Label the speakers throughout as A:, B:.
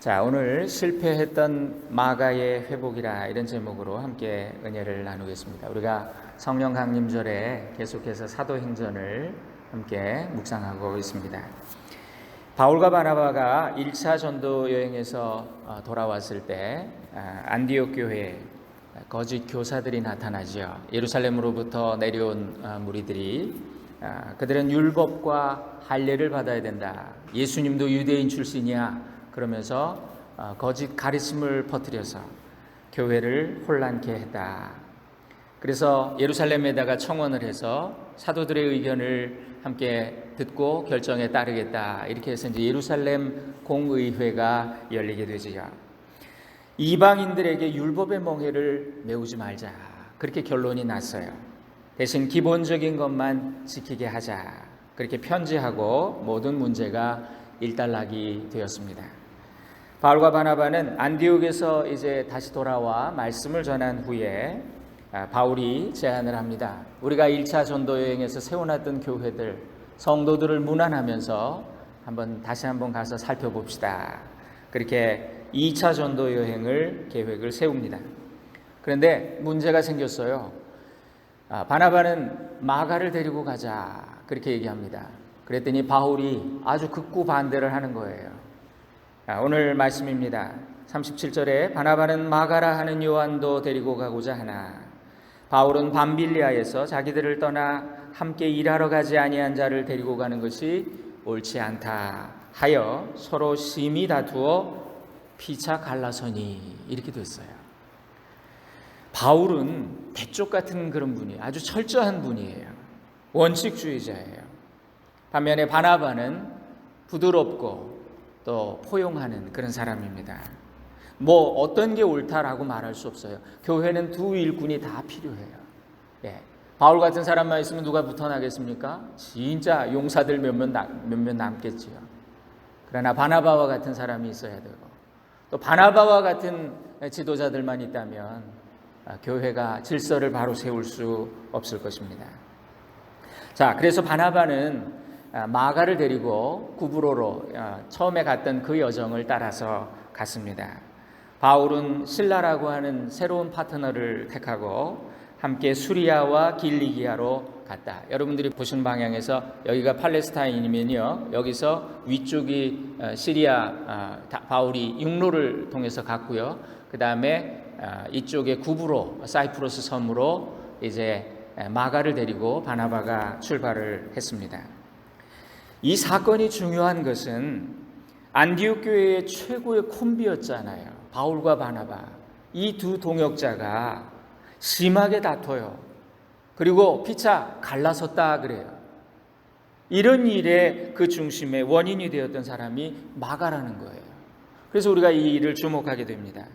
A: 자, 오늘 실패했던 마가의 회복이라 이런 제목으로 함께 은혜를 나누겠습니다. 우리가 성령 강림절에 계속해서 사도행전을 함께 묵상하고 있습니다. 바울과 바나바가 1차 전도 여행에서 돌아왔을 때 안디옥 교회에 거짓 교사들이 나타나죠. 예루살렘으로부터 내려온 무리들이 그들은 율법과 할례를 받아야 된다. 예수님도 유대인 출신이야. 그러면서 거짓 가르침을 퍼뜨려서 교회를 혼란케 했다. 그래서 예루살렘에다가 청원을 해서 사도들의 의견을 함께 듣고 결정에 따르겠다. 이렇게 해서 이제 예루살렘 공의회가 열리게 되지요. 이방인들에게 율법의 멍에를 메우지 말자. 그렇게 결론이 났어요. 대신 기본적인 것만 지키게 하자. 그렇게 편지하고 모든 문제가 일단락이 되었습니다. 바울과 바나바는 안디옥에서 이제 다시 돌아와 말씀을 전한 후에 바울이 제안을 합니다. 우리가 1차 전도 여행에서 세워놨던 교회들, 성도들을 문안하면서 다시 한번 가서 살펴봅시다. 그렇게 2차 전도 여행을 계획을 세웁니다. 그런데 문제가 생겼어요. 바나바는 마가를 데리고 가자. 그렇게 얘기합니다. 그랬더니 바울이 아주 극구 반대를 하는 거예요. 오늘 말씀입니다. 37절에 바나바는 마가라 하는 요한도 데리고 가고자 하나 바울은 밤빌리아에서 자기들을 떠나 함께 일하러 가지 아니한 자를 데리고 가는 것이 옳지 않다 하여 서로 심히 다투어 피차 갈라서니 이렇게 됐어요. 바울은 대쪽 같은 그런 분이에요. 아주 철저한 분이에요. 원칙주의자예요. 반면에 바나바는 부드럽고 또 포용하는 그런 사람입니다. 어떤 게 옳다라고 말할 수 없어요. 교회는 두 일꾼이 다 필요해요. 바울 같은 사람만 있으면 누가 붙어나겠습니까? 진짜 용사들 몇몇 남겠지요. 그러나 바나바와 같은 사람이 있어야 되고 또 바나바와 같은 지도자들만 있다면 교회가 질서를 바로 세울 수 없을 것입니다. 자, 그래서 바나바는 마가를 데리고 구브로로 처음에 갔던 그 여정을 따라서 갔습니다. 바울은 실라라고 하는 새로운 파트너를 택하고 함께 수리아와 길리기아로 갔다. 여러분들이 보신 방향에서 여기가 팔레스타인이면요, 여기서 위쪽이 시리아, 바울이 육로를 통해서 갔고요. 그 다음에 이쪽에 구브로, 사이프러스 섬으로 이제 마가를 데리고 바나바가 출발을 했습니다. 이 사건이 중요한 것은 안디옥 교회의 최고의 콤비였잖아요. 바울과 바나바. 이 두 동역자가 심하게 다퉈요. 그리고 피차 갈라섰다 그래요. 이런 일의 그 중심에 원인이 되었던 사람이 마가라는 거예요. 그래서 우리가 이 일을 주목하게 됩니다.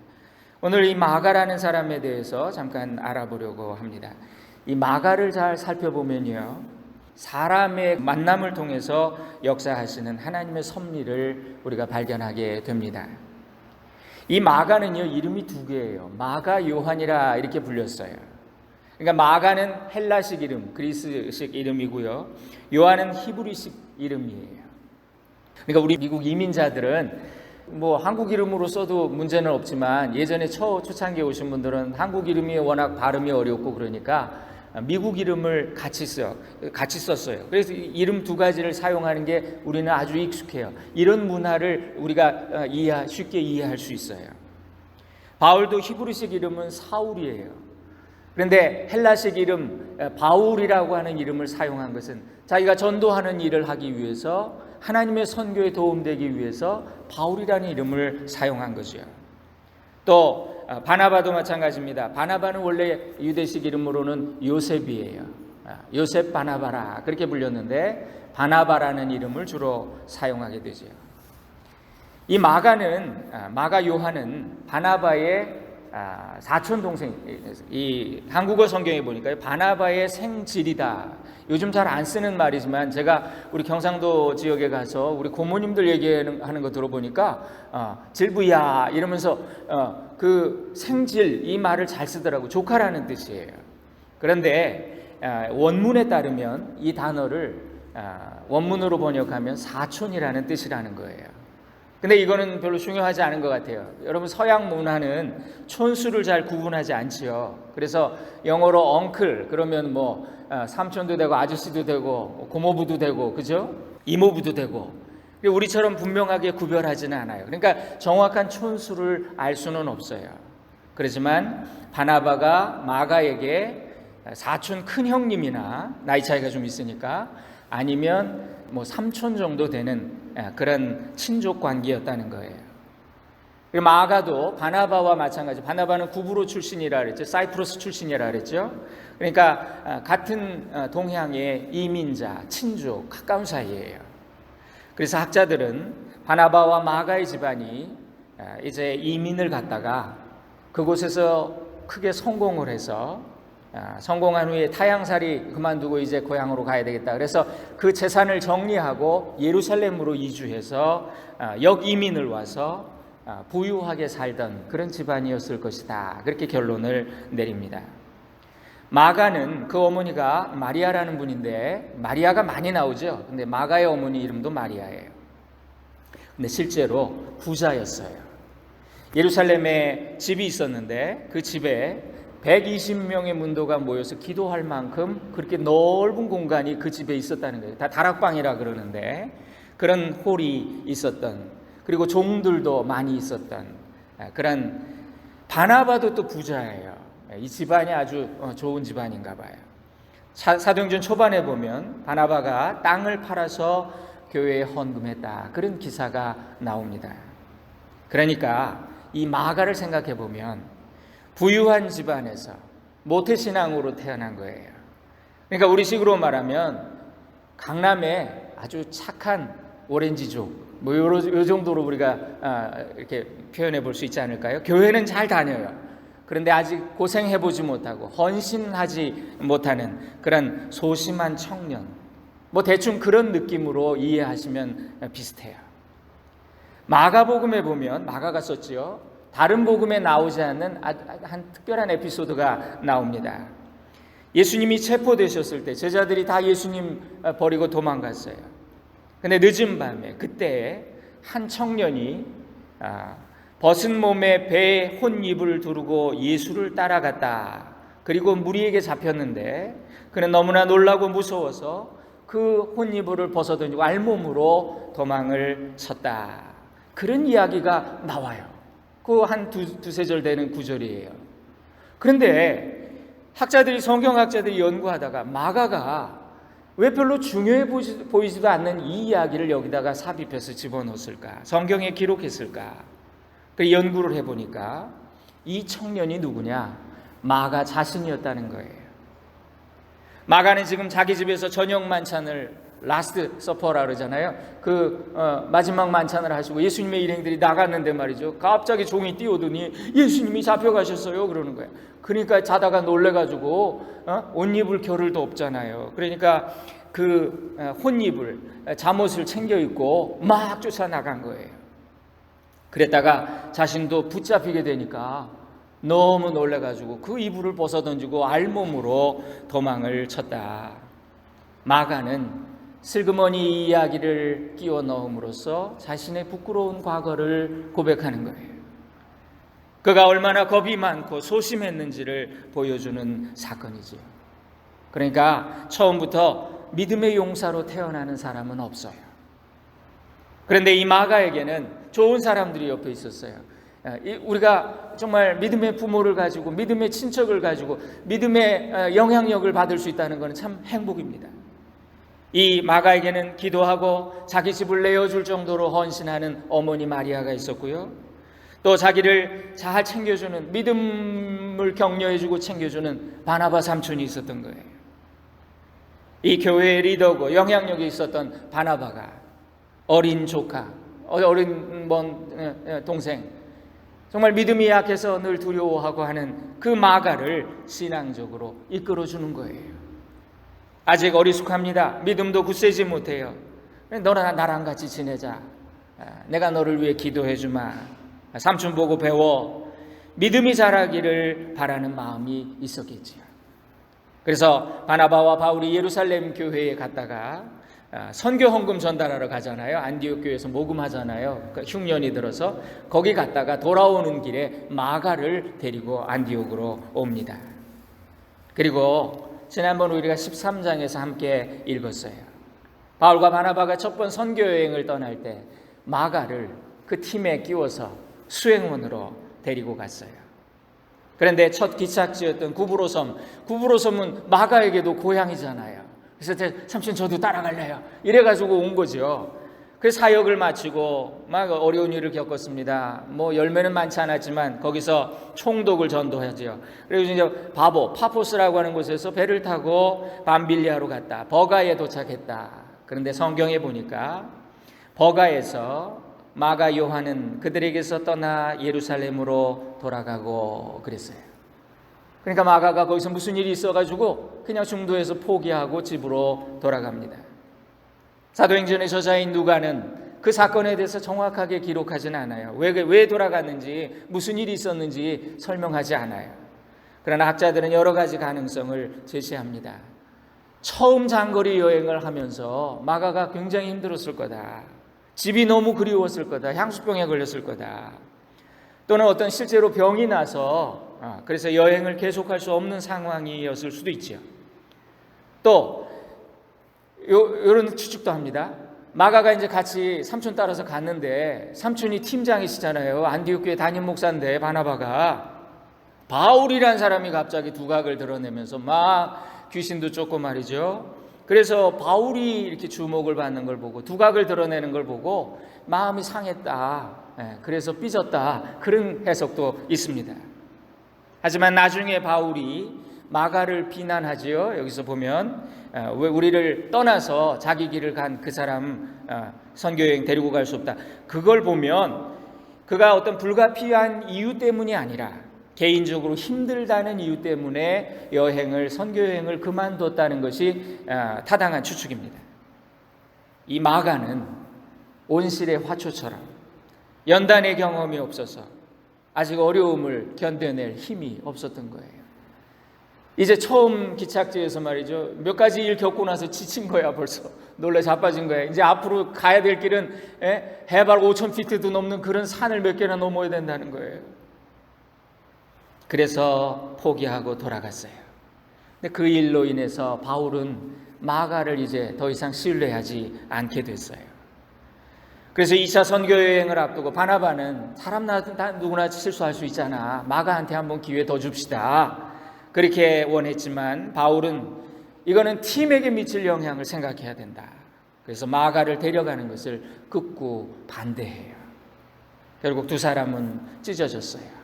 A: 오늘 이 마가라는 사람에 대해서 잠깐 알아보려고 합니다. 이 마가를 잘 살펴보면요, 사람의 만남을 통해서 역사하시는 하나님의 섭리를 우리가 발견하게 됩니다. 이 마가는요, 이름이 두 개예요. 마가 요한이라 이렇게 불렸어요. 그러니까 마가는 헬라식 이름, 그리스식 이름이고요. 요한은 히브리식 이름이에요. 그러니까 우리 미국 이민자들은 한국 이름으로 써도 문제는 없지만 예전에 초창기에 오신 분들은 한국 이름이 워낙 발음이 어렵고 그러니까 미국 이름을 같이 썼어요. 그래서 이름 두 가지를 사용하는 게 우리는 아주 익숙해요. 이런 문화를 우리가 쉽게 이해할 수 있어요. 바울도 히브리식 이름은 사울이에요. 그런데 헬라식 이름 바울이라고 하는 이름을 사용한 것은 자기가 전도하는 일을 하기 위해서, 하나님의 선교에 도움되기 위해서 바울이라는 이름을 사용한 거죠. 또 바나바도 마찬가지입니다. 바나바는 원래 유대식 이름으로는 요셉이에요. 요셉 바나바라 그렇게 불렸는데 바나바라는 이름을 주로 사용하게 되죠. 이 마가 요한은 바나바의 사촌 동생, 이 한국어 성경에 보니까 바나바의 생질이다. 요즘 잘 안 쓰는 말이지만 제가 우리 경상도 지역에 가서 우리 고모님들 얘기하는 거 들어보니까 질부야 이러면서 그 생질 이 말을 잘 쓰더라고. 조카라는 뜻이에요. 그런데 원문에 따르면 이 단어를 원문으로 번역하면 사촌이라는 뜻이라는 거예요. 근데 이거는 별로 중요하지 않은 것 같아요. 여러분, 서양 문화는 촌수를 잘 구분하지 않지요. 그래서 영어로 엉클 그러면 뭐 삼촌도 되고 아저씨도 되고 고모부도 되고, 그죠? 이모부도 되고. 우리처럼 분명하게 구별하지는 않아요. 그러니까 정확한 촌수를 알 수는 없어요. 그렇지만 바나바가 마가에게 사촌 큰 형님이나 나이 차이가 좀 있으니까, 아니면 뭐 삼촌 정도 되는 그런 친족 관계였다는 거예요. 그리고 마가도 바나바와 마찬가지, 바나바는 구브로 출신이라 그랬죠. 사이프러스 출신이라 그랬죠. 그러니까 같은 동향의 이민자, 친족, 가까운 사이예요. 그래서 학자들은 바나바와 마가의 집안이 이제 이민을 갔다가 그곳에서 크게 성공을 해서 성공한 후에 타향살이 그만두고 이제 고향으로 가야 되겠다. 그래서 그 재산을 정리하고 예루살렘으로 이주해서 역이민을 와서 부유하게 살던 그런 집안이었을 것이다. 그렇게 결론을 내립니다. 마가는 그 어머니가 마리아라는 분인데, 마리아가 많이 나오죠. 근데 마가의 어머니 이름도 마리아예요. 근데 실제로 부자였어요. 예루살렘에 집이 있었는데 그 집에 120명의 문도가 모여서 기도할 만큼 그렇게 넓은 공간이 그 집에 있었다는 거예요. 다 다락방이라 그러는데 그런 홀이 있었던, 그리고 종들도 많이 있었던 그런, 바나바도 또 부자예요. 이 집안이 아주 좋은 집안인가 봐요. 사도행전 초반에 보면 바나바가 땅을 팔아서 교회에 헌금했다, 그런 기사가 나옵니다. 그러니까 이 마가를 생각해 보면 부유한 집안에서 모태신앙으로 태어난 거예요. 그러니까 우리식으로 말하면 강남에 아주 착한 오렌지족, 뭐 요 정도로 우리가 이렇게 표현해 볼 수 있지 않을까요? 교회는 잘 다녀요. 그런데 아직 고생해보지 못하고 헌신하지 못하는 그런 소심한 청년, 뭐 대충 그런 느낌으로 이해하시면 비슷해요. 마가복음에 보면, 마가가 썼지요, 다른 복음에 나오지 않는 한 특별한 에피소드가 나옵니다. 예수님이 체포되셨을 때 제자들이 다 예수님 버리고 도망갔어요. 근데 늦은 밤에 그때 한 청년이 벗은 몸에 배에 혼입을 두르고 예수를 따라갔다. 그리고 무리에게 잡혔는데 그는 너무나 놀라고 무서워서 그 혼이불을 벗어던지고 알몸으로 도망을 쳤다. 그런 이야기가 나와요. 그 한 두세 절 되는 구절이에요. 그런데 학자들이, 성경학자들이 연구하다가 마가가 왜 별로 중요해 보이지도 않는 이 이야기를 여기다가 삽입해서 집어넣었을까? 성경에 기록했을까? 그 연구를 해보니까 이 청년이 누구냐? 마가 자신이었다는 거예요. 마가는 지금 자기 집에서 저녁 만찬을 라스트 서퍼라 그러잖아요. 마지막 만찬을 하시고 예수님의 일행들이 나갔는데 말이죠. 갑자기 종이 뛰어오더니 예수님이 잡혀가셨어요 그러는 거예요. 그러니까 자다가 놀래가지고 옷 입을 겨를도 없잖아요. 그러니까 그 혼입을, 잠옷을 챙겨 입고 막 쫓아나간 거예요. 그랬다가 자신도 붙잡히게 되니까 너무 놀래가지고 그 이불을 벗어던지고 알몸으로 도망을 쳤다. 마가는 슬그머니 이 이야기를 끼워 넣음으로써 자신의 부끄러운 과거를 고백하는 거예요. 그가 얼마나 겁이 많고 소심했는지를 보여주는 사건이죠. 그러니까 처음부터 믿음의 용사로 태어나는 사람은 없어요. 그런데 이 마가에게는 좋은 사람들이 옆에 있었어요. 우리가 정말 믿음의 부모를 가지고, 믿음의 친척을 가지고 믿음의 영향력을 받을 수 있다는 것은 참 행복입니다. 이 마가에게는 기도하고 자기 집을 내어줄 정도로 헌신하는 어머니 마리아가 있었고요, 또 자기를 잘 챙겨주는, 믿음을 격려해주고 챙겨주는 바나바 삼촌이 있었던 거예요. 이 교회의 리더고 영향력이 있었던 바나바가 어린 조카, 어린 동생, 정말 믿음이 약해서 늘 두려워하고 하는 그 마가를 신앙적으로 이끌어주는 거예요. 아직 어리숙합니다. 믿음도 굳세지 못해요. 너랑 나랑 같이 지내자. 내가 너를 위해 기도해 주마. 삼촌 보고 배워. 믿음이 자라기를 바라는 마음이 있었겠지요. 그래서 바나바와 바울이 예루살렘 교회에 갔다가 선교 헌금 전달하러 가잖아요. 안디옥 교회에서 모금하잖아요. 그러니까 흉년이 들어서 거기 갔다가 돌아오는 길에 마가를 데리고 안디옥으로 옵니다. 그리고 지난번 우리가 13장에서 함께 읽었어요. 바울과 바나바가 첫 번 선교 여행을 떠날 때 마가를 그 팀에 끼워서 수행원으로 데리고 갔어요. 그런데 첫 기착지였던 구브로섬은 마가에게도 고향이잖아요. 그래서 삼촌 저도 따라갈래요. 이래가지고 온 거죠. 그래서 사역을 마치고 막 어려운 일을 겪었습니다. 뭐 열매는 많지 않았지만 거기서 총독을 전도하죠. 그리고 이제 파포스라고 하는 곳에서 배를 타고 밤빌리아로 갔다. 버가에 도착했다. 그런데 성경에 보니까 버가에서 마가 요한은 그들에게서 떠나 예루살렘으로 돌아가고 그랬어요. 그러니까 마가가 거기서 무슨 일이 있어가지고 그냥 중도에서 포기하고 집으로 돌아갑니다. 사도행전의 저자인 누가는 그 사건에 대해서 정확하게 기록하지는 않아요. 왜 돌아갔는지, 무슨 일이 있었는지 설명하지 않아요. 그러나 학자들은 여러 가지 가능성을 제시합니다. 처음 장거리 여행을 하면서 마가가 굉장히 힘들었을 거다. 집이 너무 그리웠을 거다. 향수병에 걸렸을 거다. 또는 어떤 실제로 병이 나서 그래서 여행을 계속할 수 없는 상황이었을 수도 있죠. 또 이런 추측도 합니다. 마가가 이제 같이 삼촌 따라서 갔는데 삼촌이 팀장이시잖아요. 안디옥 교회 담임 목사인데 바나바가 바울이라는 사람이 갑자기 두각을 드러내면서 막 귀신도 쫓고 말이죠. 그래서 바울이 이렇게 주목을 받는 걸 보고 두각을 드러내는 걸 보고 마음이 상했다. 그래서 삐졌다. 그런 해석도 있습니다. 하지만 나중에 바울이 마가를 비난하지요. 여기서 보면 왜 우리를 떠나서 자기 길을 간 그 사람 선교여행 데리고 갈 수 없다. 그걸 보면 그가 어떤 불가피한 이유 때문이 아니라 개인적으로 힘들다는 이유 때문에 선교여행을 그만뒀다는 것이 타당한 추측입니다. 이 마가는 온실의 화초처럼 연단의 경험이 없어서 아직 어려움을 견뎌낼 힘이 없었던 거예요. 이제 처음 기착지에서 말이죠. 몇 가지 일 겪고 나서 지친 거야 벌써. 놀라 자빠진 거야. 이제 앞으로 가야 될 길은 해발 5,000피트도 넘는 그런 산을 몇 개나 넘어야 된다는 거예요. 그래서 포기하고 돌아갔어요. 근데 그 일로 인해서 바울은 마가를 이제 더 이상 신뢰하지 않게 됐어요. 그래서 2차 선교 여행을 앞두고 바나바는 사람 다 누구나 실수할 수 있잖아. 마가한테 한번 기회 더 줍시다. 그렇게 원했지만 바울은 이거는 팀에게 미칠 영향을 생각해야 된다. 그래서 마가를 데려가는 것을 극구 반대해요. 결국 두 사람은 찢어졌어요.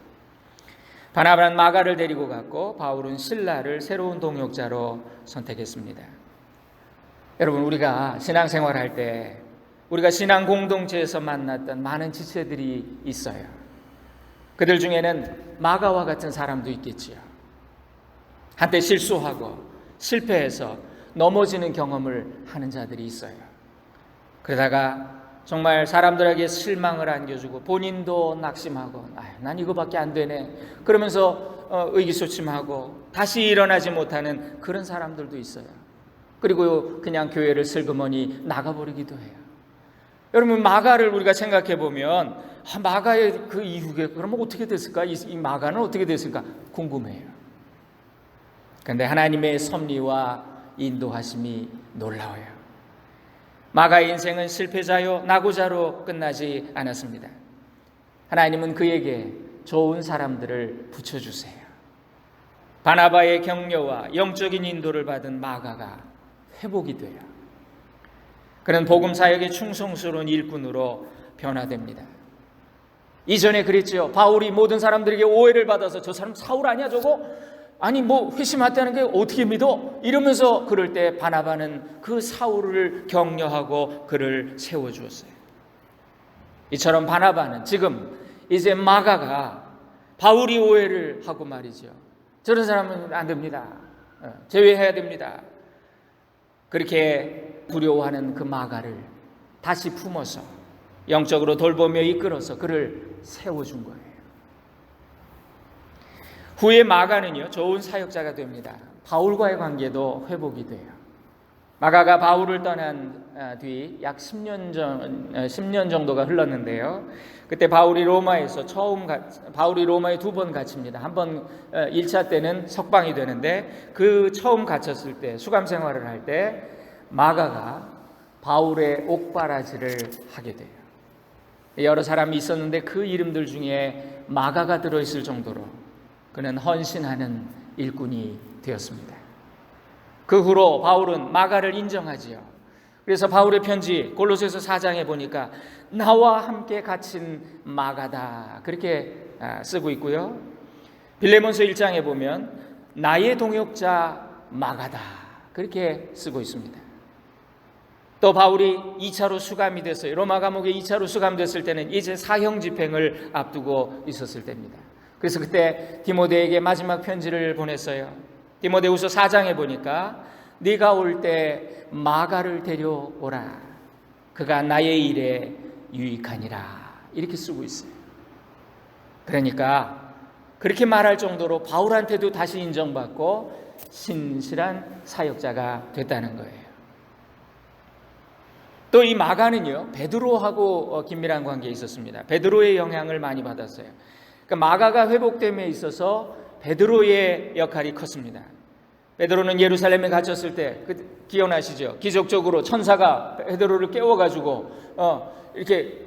A: 바나바는 마가를 데리고 갔고 바울은 실라를 새로운 동역자로 선택했습니다. 여러분, 우리가 신앙생활할 때 우리가 신앙 공동체에서 만났던 많은 지체들이 있어요. 그들 중에는 마가와 같은 사람도 있겠지요. 한때 실수하고 실패해서 넘어지는 경험을 하는 자들이 있어요. 그러다가 정말 사람들에게 실망을 안겨주고 본인도 낙심하고 난 이거밖에 안 되네 그러면서 의기소침하고 다시 일어나지 못하는 그런 사람들도 있어요. 그리고 그냥 교회를 슬그머니 나가버리기도 해요. 여러분, 마가를 우리가 생각해 보면 마가의 그 이후에 그러면 어떻게 됐을까? 이 마가는 어떻게 됐을까? 궁금해요. 그런데 하나님의 섭리와 인도하심이 놀라워요. 마가의 인생은 실패자요 낙오자로 끝나지 않았습니다. 하나님은 그에게 좋은 사람들을 붙여주세요. 바나바의 격려와 영적인 인도를 받은 마가가 회복이 돼요. 그는 복음 사역의 충성스러운 일꾼으로 변화됩니다. 이전에 그랬죠. 바울이 모든 사람들에게 오해를 받아서 저 사람 사울 아니야 저거? 아니 뭐 회심했다는 게 어떻게 믿어? 이러면서 그럴 때 바나바는 그 사울을 격려하고 그를 세워주었어요. 이처럼 바나바는 지금 이제 마가가 바울이 오해를 하고 말이죠. 저런 사람은 안 됩니다. 제외해야 됩니다. 그렇게 두려워하는 그 마가를 다시 품어서 영적으로 돌보며 이끌어서 그를 세워준 거예요. 후에 마가는요, 좋은 사역자가 됩니다. 바울과의 관계도 회복이 돼요. 마가가 바울을 떠난 뒤 약 10년 정도가 흘렀는데요. 그때 바울이 로마에 두 번 갇힙니다. 한 번 1차 때는 석방이 되는데 그 처음 갇혔을 때 수감 생활을 할 때 마가가 바울의 옥바라지를 하게 돼요. 여러 사람이 있었는데 그 이름들 중에 마가가 들어있을 정도로 그는 헌신하는 일꾼이 되었습니다. 그 후로 바울은 마가를 인정하지요. 그래서 바울의 편지 골로새서 4장에 보니까 나와 함께 갇힌 마가다 그렇게 쓰고 있고요. 빌레몬서 1장에 보면 나의 동역자 마가다 그렇게 쓰고 있습니다. 또 바울이 2차로 수감이 됐어요. 로마 감옥에 2차로 수감됐을 때는 이제 사형 집행을 앞두고 있었을 때입니다. 그래서 그때 디모데에게 마지막 편지를 보냈어요. 디모데후서 4장에 보니까 네가 올 때 마가를 데려오라. 그가 나의 일에 유익하니라. 이렇게 쓰고 있어요. 그러니까 그렇게 말할 정도로 바울한테도 다시 인정받고 신실한 사역자가 됐다는 거예요. 또 이 마가는요, 베드로하고 긴밀한 관계에 있었습니다. 베드로의 영향을 많이 받았어요. 그러니까 마가가 회복됨에 있어서 베드로의 역할이 컸습니다. 베드로는 예루살렘에 갇혔을 때 기억나시죠? 기적적으로 천사가 베드로를 깨워가지고 이렇게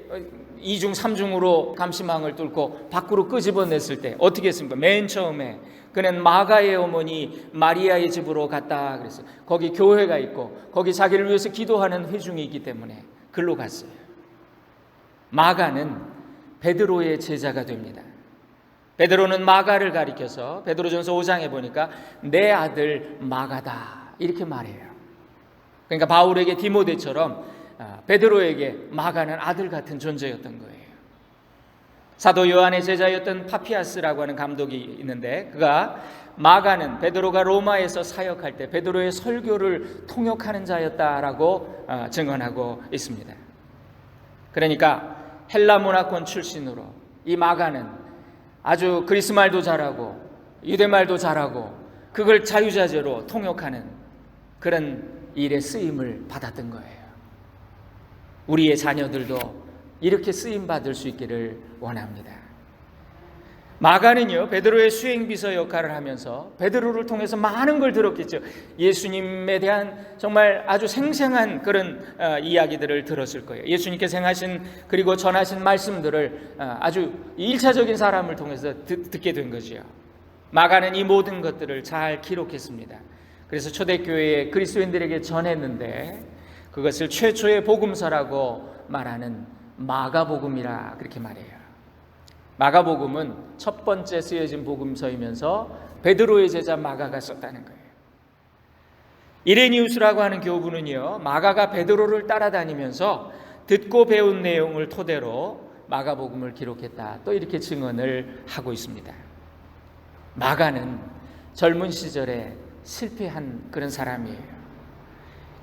A: 2중 3중으로 감시망을 뚫고 밖으로 끄집어냈을 때 어떻게 했습니까? 맨 처음에 그는 마가의 어머니 마리아의 집으로 갔다 그랬어요. 거기 교회가 있고 거기 자기를 위해서 기도하는 회중이 있기 때문에 글로 갔어요. 마가는 베드로의 제자가 됩니다. 베드로는 마가를 가리켜서 베드로전서 5장에 보니까 내 아들 마가다 이렇게 말해요. 그러니까 바울에게 디모데처럼 베드로에게 마가는 아들 같은 존재였던 거예요. 사도 요한의 제자였던 파피아스라고 하는 감독이 있는데 그가 마가는 베드로가 로마에서 사역할 때 베드로의 설교를 통역하는 자였다라고 증언하고 있습니다. 그러니까 헬라 문화권 출신으로 이 마가는 아주 그리스 말도 잘하고 유대 말도 잘하고 그걸 자유자재로 통역하는 그런 일에 쓰임을 받았던 거예요. 우리의 자녀들도 이렇게 쓰임 받을 수 있기를 원합니다. 마가는요, 베드로의 수행비서 역할을 하면서 베드로를 통해서 많은 걸 들었겠죠. 예수님에 대한 정말 아주 생생한 그런 이야기들을 들었을 거예요. 예수님께서 행하신 그리고 전하신 말씀들을 아주 1차적인 사람을 통해서 듣게 된 거지요. 마가는 이 모든 것들을 잘 기록했습니다. 그래서 초대교회의 그리스도인들에게 전했는데 그것을 최초의 복음서라고 말하는 마가복음이라 그렇게 말해요. 마가복음은 첫 번째 쓰여진 복음서이면서 베드로의 제자 마가가 썼다는 거예요. 이레니우스라고 하는 교부는요, 마가가 베드로를 따라다니면서 듣고 배운 내용을 토대로 마가복음을 기록했다. 또 이렇게 증언을 하고 있습니다. 마가는 젊은 시절에 실패한 그런 사람이에요.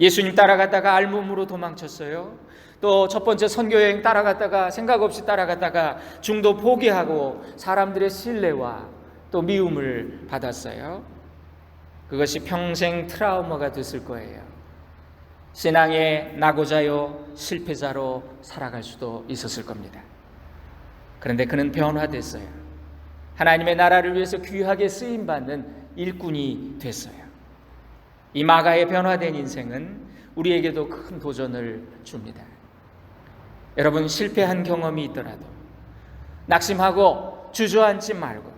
A: 예수님 따라갔다가 알몸으로 도망쳤어요. 또 첫 번째 선교여행 따라갔다가 생각 없이 따라갔다가 중도 포기하고 사람들의 신뢰와 또 미움을 받았어요. 그것이 평생 트라우마가 됐을 거예요. 신앙의 낙오자요 실패자로 살아갈 수도 있었을 겁니다. 그런데 그는 변화됐어요. 하나님의 나라를 위해서 귀하게 쓰임받는 일꾼이 됐어요. 이 마가의 변화된 인생은 우리에게도 큰 도전을 줍니다. 여러분, 실패한 경험이 있더라도 낙심하고 주저앉지 말고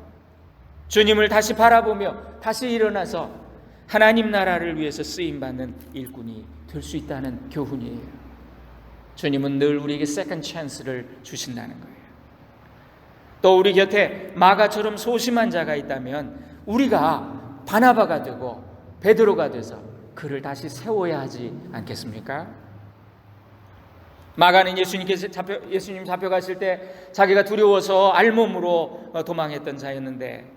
A: 주님을 다시 바라보며 다시 일어나서 하나님 나라를 위해서 쓰임받는 일꾼이 될 수 있다는 교훈이에요. 주님은 늘 우리에게 세컨드 찬스를 주신다는 거예요. 또 우리 곁에 마가처럼 소심한 자가 있다면 우리가 바나바가 되고 베드로가 돼서 그를 다시 세워야 하지 않겠습니까? 마가는 예수님 잡혀가실 때 자기가 두려워서 알몸으로 도망했던 자였는데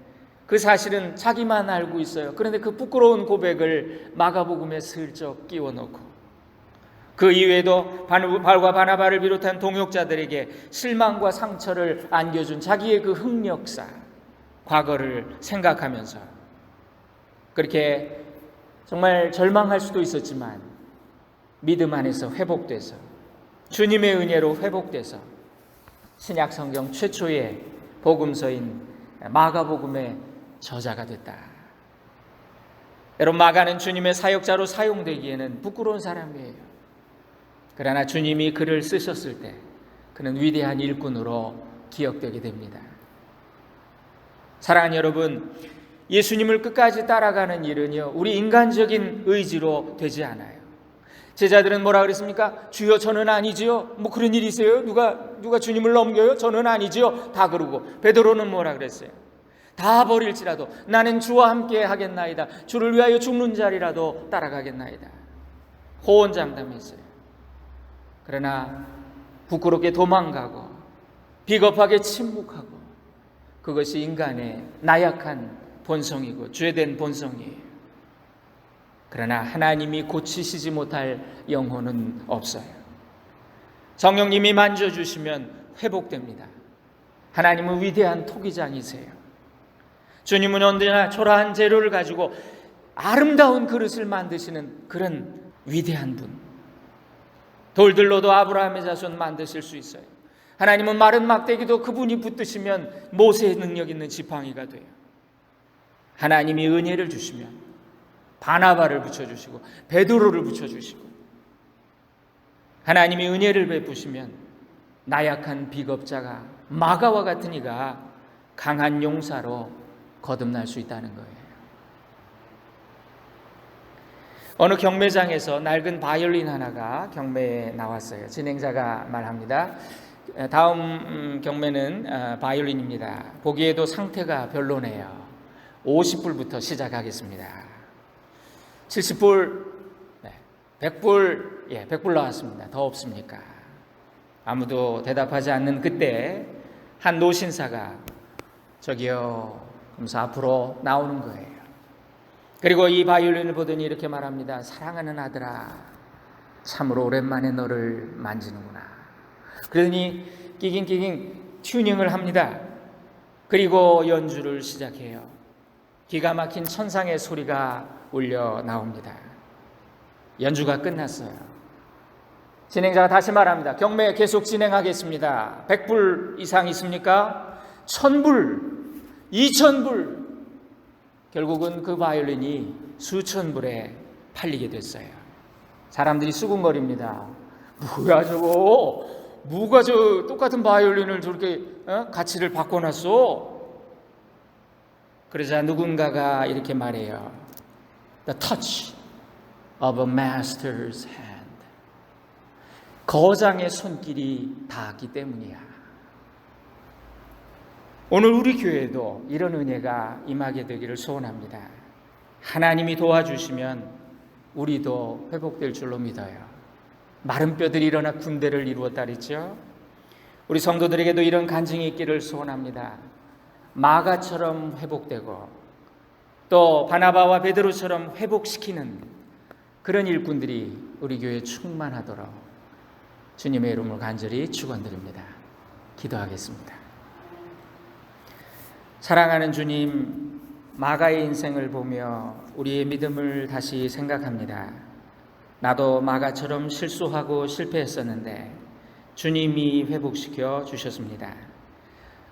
A: 그 사실은 자기만 알고 있어요. 그런데 그 부끄러운 고백을 마가복음에 슬쩍 끼워넣고 그 이외에도 바울과 바나바를 비롯한 동역자들에게 실망과 상처를 안겨준 자기의 그 흑역사, 과거를 생각하면서 그렇게 정말 절망할 수도 있었지만 믿음 안에서 회복돼서 주님의 은혜로 회복돼서 신약 성경 최초의 복음서인 마가복음의 저자가 됐다. 여러분, 마가는 주님의 사역자로 사용되기에는 부끄러운 사람이에요. 그러나 주님이 그를 쓰셨을 때 그는 위대한 일꾼으로 기억되게 됩니다. 사랑하는 여러분, 예수님을 끝까지 따라가는 일은요, 우리 인간적인 의지로 되지 않아요. 제자들은 뭐라 그랬습니까? 주여, 저는 아니지요. 뭐 그런 일이 있어요? 누가 주님을 넘겨요? 저는 아니지요. 다 그러고, 베드로는 뭐라 그랬어요? 다 버릴지라도 나는 주와 함께 하겠나이다. 주를 위하여 죽는 자리라도 따라가겠나이다. 호언장담했어요. 그러나 부끄럽게 도망가고 비겁하게 침묵하고, 그것이 인간의 나약한 본성이고 죄된 본성이에요. 그러나 하나님이 고치시지 못할 영혼은 없어요. 성령님이 만져주시면 회복됩니다. 하나님은 위대한 토기장이세요. 주님은 언제나 초라한 재료를 가지고 아름다운 그릇을 만드시는 그런 위대한 분. 돌들로도 아브라함의 자손 만드실 수 있어요. 하나님은 마른 막대기도 그분이 붙드시면 모세의 능력 있는 지팡이가 돼요. 하나님이 은혜를 주시면 바나바를 붙여주시고 베드로를 붙여주시고, 하나님이 은혜를 베푸시면 나약한 비겁자가 마가와 같은 이가 강한 용사로 거듭날 수 있다는 거예요. 어느 경매장에서 낡은 바이올린 하나가 경매에 나왔어요. 진행자가 말합니다. 다음 경매는 바이올린입니다. 보기에도 상태가 별로네요. 50불부터 시작하겠습니다. 70불, 100불, 100불 나왔습니다. 더 없습니까? 아무도 대답하지 않는 그때 한 노신사가 저기요 하면서 앞으로 나오는 거예요. 그리고 이 바이올린을 보더니 이렇게 말합니다. 사랑하는 아들아, 참으로 오랜만에 너를 만지는구나. 그러더니 끼깅 튜닝을 합니다. 그리고 연주를 시작해요. 기가 막힌 천상의 소리가 울려 나옵니다. 연주가 끝났어요. 진행자가 다시 말합니다. 경매 계속 진행하겠습니다. 100불 이상 있습니까? 1000불, 2000불. 결국은 그 바이올린이 수천 불에 팔리게 됐어요. 사람들이 수군거립니다. 뭐야 저거? 누가 저 똑같은 바이올린을 저렇게 가치를 바꿔놨어? 그러자 누군가가 이렇게 말해요. The touch of a master's hand. 거장의 손길이 닿았기 때문이야. 오늘 우리 교회도 이런 은혜가 임하게 되기를 소원합니다. 하나님이 도와주시면 우리도 회복될 줄로 믿어요. 마른 뼈들이 일어나 군대를 이루었다 그랬죠. 우리 성도들에게도 이런 간증이 있기를 소원합니다. 마가처럼 회복되고 또 바나바와 베드로처럼 회복시키는 그런 일꾼들이 우리 교회에 충만하도록 주님의 이름으로 간절히 축원드립니다. 기도하겠습니다. 사랑하는 주님, 마가의 인생을 보며 우리의 믿음을 다시 생각합니다. 나도 마가처럼 실수하고 실패했었는데 주님이 회복시켜 주셨습니다.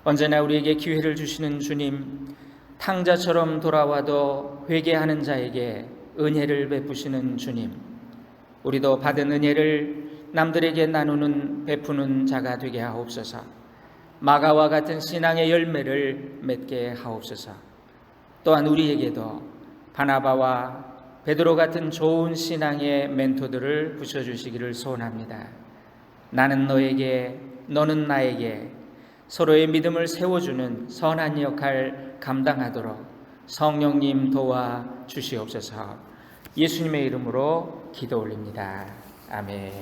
A: 언제나 우리에게 기회를 주시는 주님, 탕자처럼 돌아와도 회개하는 자에게 은혜를 베푸시는 주님, 우리도 받은 은혜를 남들에게 나누는 베푸는 자가 되게 하옵소서. 마가와 같은 신앙의 열매를 맺게 하옵소서. 또한 우리에게도 바나바와 베드로 같은 좋은 신앙의 멘토들을 붙여주시기를 소원합니다. 나는 너에게, 너는 나에게 서로의 믿음을 세워주는 선한 역할 감당하도록 성령님 도와 주시옵소서. 예수님의 이름으로 기도 올립니다. 아멘.